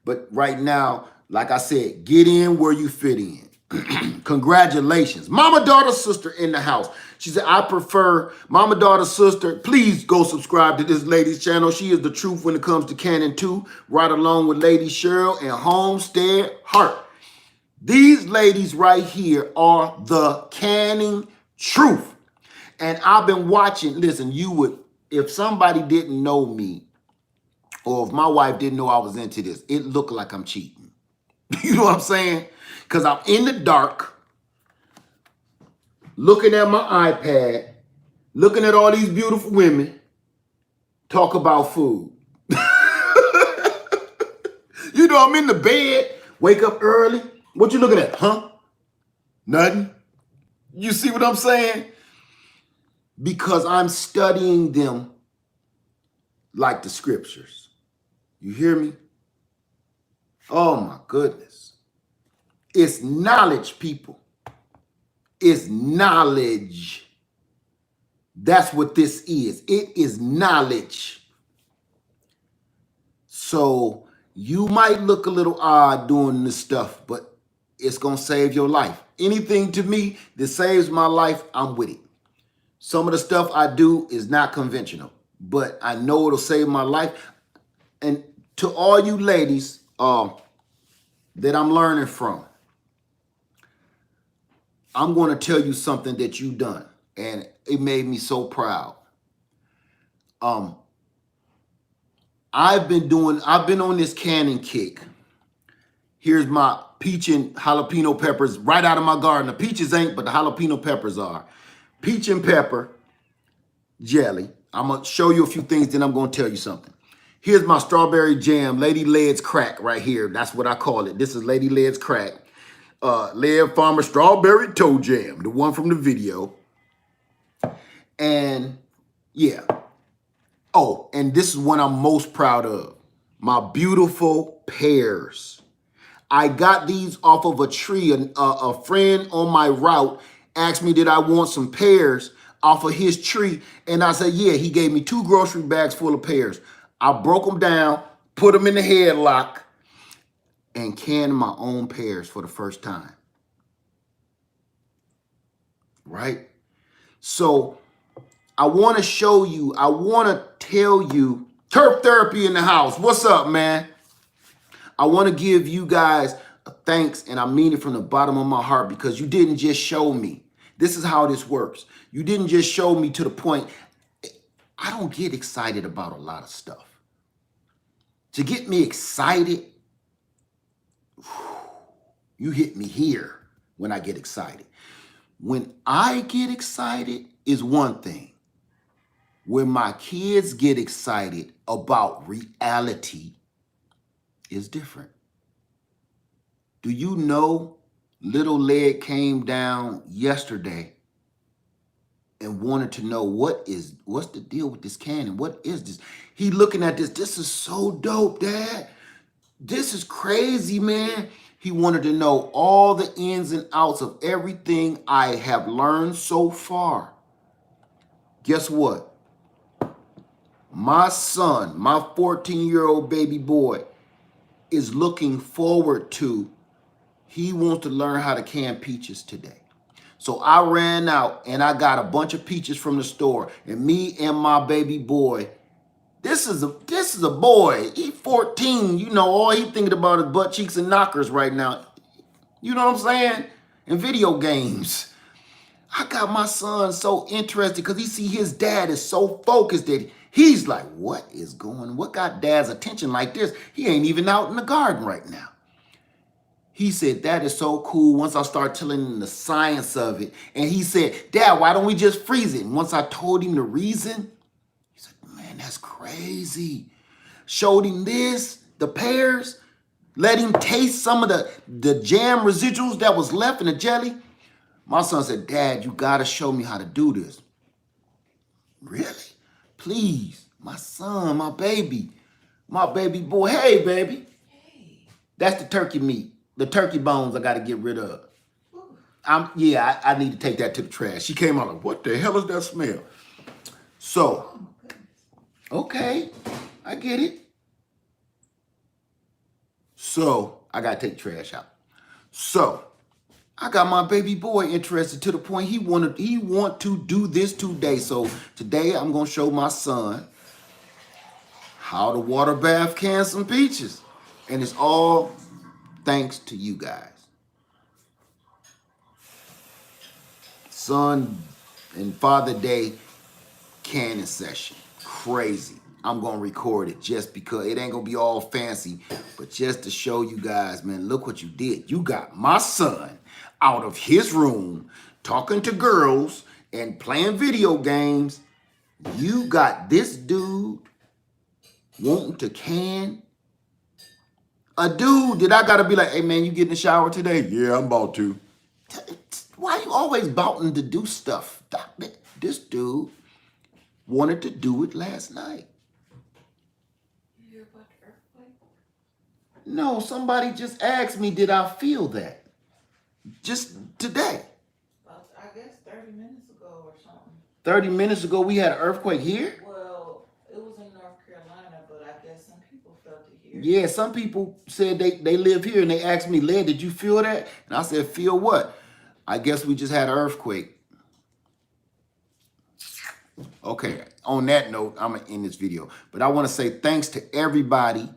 [SPEAKER 1] But right now, like I said, get in where you fit in. Congratulations. Mama, Daughter, Sister in the house. She said, I prefer Mama, Daughter, Sister. Please go subscribe to this lady's channel. She is the truth when it comes to canning too, right along with Lady Cheryl and Homestead Heart. These ladies right here are the canning truth. And I've been watching, listen, if somebody didn't know me, or if my wife didn't know I was into this, it looked like I'm cheating. You know what I'm saying? Because I'm in the dark, looking at my iPad, looking at all these beautiful women talk about food. You know, I'm in the bed, wake up early. What you looking at? Huh? Nothing. You see what I'm saying? Because I'm studying them like the scriptures. You hear me? Oh my goodness. It's knowledge, people. It's knowledge. That's what this is. It is knowledge. So you might look a little odd doing this stuff, but it's going to save your life. Anything to me that saves my life, I'm with it. Some of the stuff I do is not conventional, but I know it'll save my life. And to all you ladies that I'm learning from, I'm going to tell you something that you done, and it made me so proud. I've been on this canning kick. Here's my peach and jalapeno peppers right out of my garden. The peaches ain't, but the jalapeno peppers are. Peach and pepper jelly. I'm going to show you a few things, then I'm going to tell you something. Here's my strawberry jam, Lady Led's crack right here. That's what I call it. This is Lady Led's crack. Led Farmer strawberry toe jam, the one from the video. And yeah. Oh, and this is one I'm most proud of. My beautiful pears. I got these off of a tree. A friend on my route asked me, did I want some pears off of his tree? And I said, yeah. He gave me 2 grocery bags full of pears. I broke them down, put them in the headlock, and canned my own pears for the first time. Right? So I want to show you, I want to tell you, Turf Therapy in the house. What's up, man? I want to give you guys a thanks, and I mean it from the bottom of my heart, because you didn't just show me. This is how this works. You didn't just show me to the point. I don't get excited about a lot of stuff. To get me excited, you hit me here when I get excited. When I get excited is one thing. When my kids get excited about reality is different. Do you know little Led came down yesterday and wanted to know what's the deal with this cannon? What is this? He looking at this. This is so dope, Dad. This is crazy, man. He wanted to know all the ins and outs of everything I have learned so far. Guess what? My son, my 14-year-old baby boy, is looking forward to, he wants to learn how to can peaches today. So I ran out and I got a bunch of peaches from the store, and me and my baby boy, this is a boy. He's 14. You know, all he thinking about is butt cheeks and knockers right now. You know what I'm saying? And video games. I got my son so interested because he see his dad is so focused that he's like, what got Dad's attention like this? He ain't even out in the garden right now. He said, that is so cool. Once I start telling him the science of it, and he said, Dad, why don't we just freeze it? And once I told him the reason, he said, man, that's crazy. Showed him this, the pears, let him taste some of the jam residuals that was left in the jelly. My son said, Dad, you gotta show me how to do this. Really? Please, my son, my baby boy. Hey, baby. Hey. That's the turkey meat. The turkey bones I gotta get rid of. I need to take that to the trash. She came out like, what the hell is that smell? So, okay, I get it. So, I gotta take the trash out. So, I got my baby boy interested to the point he want to do this today. So today I'm gonna show my son how to water bath can some peaches. And it's all thanks to you guys. Son and Father Day canning session. Crazy. I'm gonna record it just because it ain't gonna be all fancy, but just to show you guys, man, look what you did. You got my son out of his room talking to girls and playing video games. You got this dude wanting to can a dude that I gotta be like, hey man, you get in the shower today? Yeah, I'm about to. Why you always bouting to do stuff? Stop it. This dude wanted to do it last night. You hear about the earthquake? No, somebody just asked me, did I feel that? Just today.
[SPEAKER 2] I guess 30 minutes ago or something.
[SPEAKER 1] 30 minutes ago we had an earthquake here?
[SPEAKER 2] Well, it was in North Carolina, but I guess some people felt it here.
[SPEAKER 1] Yeah, some people said they live here, and they asked me, Led, did you feel that? And I said, feel what? I guess we just had an earthquake. Okay, on that note, I'm going to end this video. But I want to say thanks to everybody,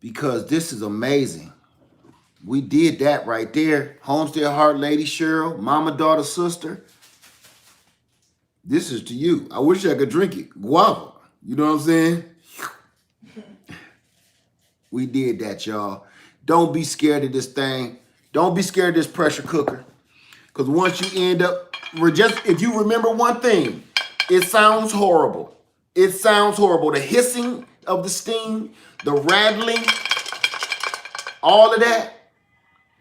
[SPEAKER 1] because this is amazing. We did that right there. Homestead Heart, Lady Cheryl, Mama, Daughter, Sister. This is to you. I wish I could drink it. Guava. You know what I'm saying? We did that, y'all. Don't be scared of this thing. Don't be scared of this pressure cooker. Because once you end up, if you remember one thing, it sounds horrible. It sounds horrible. The hissing of the steam, the rattling, all of that,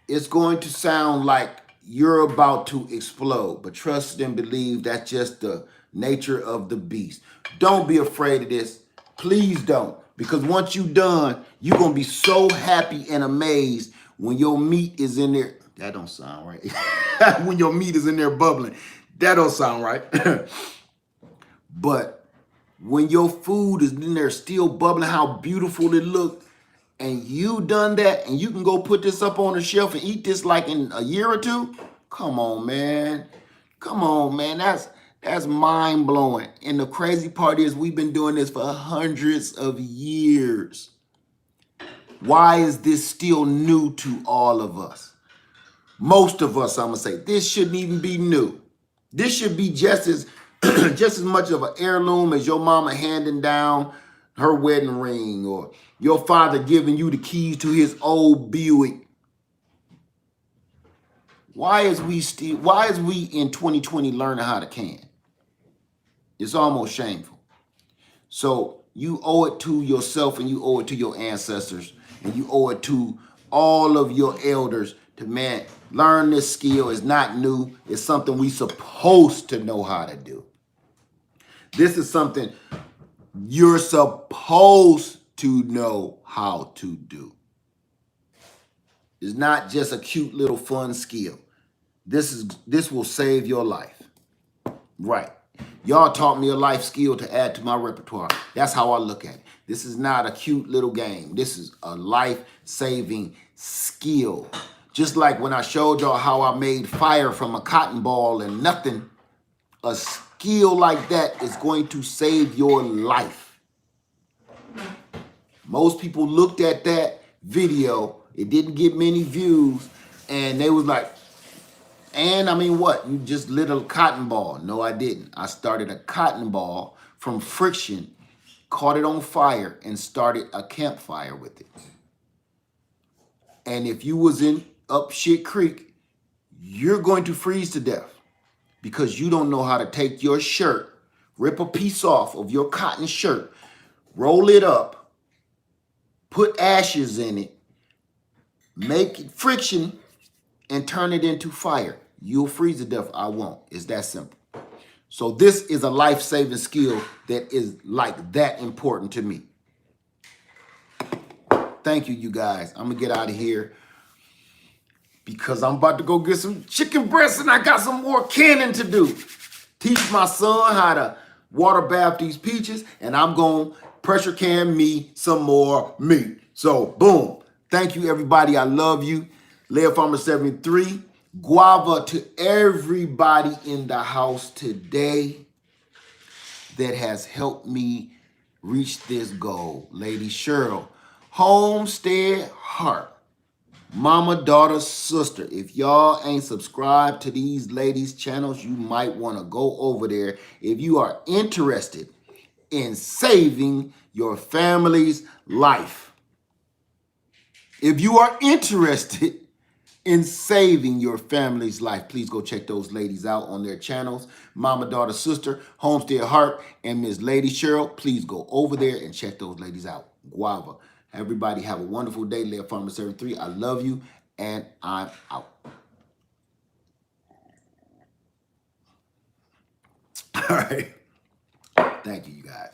[SPEAKER 1] it's going to sound like you're about to explode. But trust and believe that's just the nature of the beast. Don't be afraid of this. Please don't. Because once you're done, you're going to be so happy and amazed when your meat is in there. That don't sound right. When your meat is in there bubbling. That don't sound right. But when your food is in there still bubbling, how beautiful it looks, and you done that, and you can go put this up on the shelf and eat this like in a year or two. Come on, man. Come on, man. That's mind blowing. And the crazy part is we've been doing this for hundreds of years. Why is this still new to all of us? Most of us, I'm gonna say, this shouldn't even be new. This should be just as just as much of an heirloom as your mama handing down her wedding ring, or your father giving you the keys to his old Buick. Why is we in 2020 learning how to can? It's almost shameful. So you owe it to yourself, and you owe it to your ancestors, and you owe it to all of your elders to, man, learn this skill. Is not new. It's something we supposed to know how to do. This is something you're supposed to know how to do. It's not just a cute little fun skill. This will save your life. Right. Y'all taught me a life skill to add to my repertoire. That's how I look at it. This is not a cute little game. This is a life-saving skill. Just like when I showed y'all how I made fire from a cotton ball and nothing, a skill like that is going to save your life. Most people looked at that video, it didn't get many views, and they was like, and I mean, what? You just lit a cotton ball. No, I didn't. I started a cotton ball from friction, caught it on fire, and started a campfire with it. And if you was in up shit creek, you're going to freeze to death because you don't know how to take your shirt, rip a piece off of your cotton shirt, roll it up, put ashes in it, make it friction, and turn it into fire. You'll freeze to death. I won't. It's that simple. So this is a life-saving skill that is like that important to me. Thank you, you guys. I'm going to get out of here because I'm about to go get some chicken breasts and I got some more canning to do. Teach my son how to water bath these peaches, and I'm going to pressure can me some more meat. So, boom. Thank you, everybody. I love you. Lead Farmer 73. Guava to everybody in the house today that has helped me reach this goal. Lady Cheryl, Homestead Heart, Mama, Daughter, Sister. If y'all ain't subscribed to these ladies' channels, you might want to go over there if you are interested in saving your family's life. If you are interested in saving your family's life, please go check those ladies out on their channels. Mama, Daughter, Sister, Homestead Heart, and Miss Lady Cheryl. Please go over there and check those ladies out. Guava. Everybody have a wonderful day. Lead Farmer 73. I love you, and I'm out. All right. Thank you, you guys.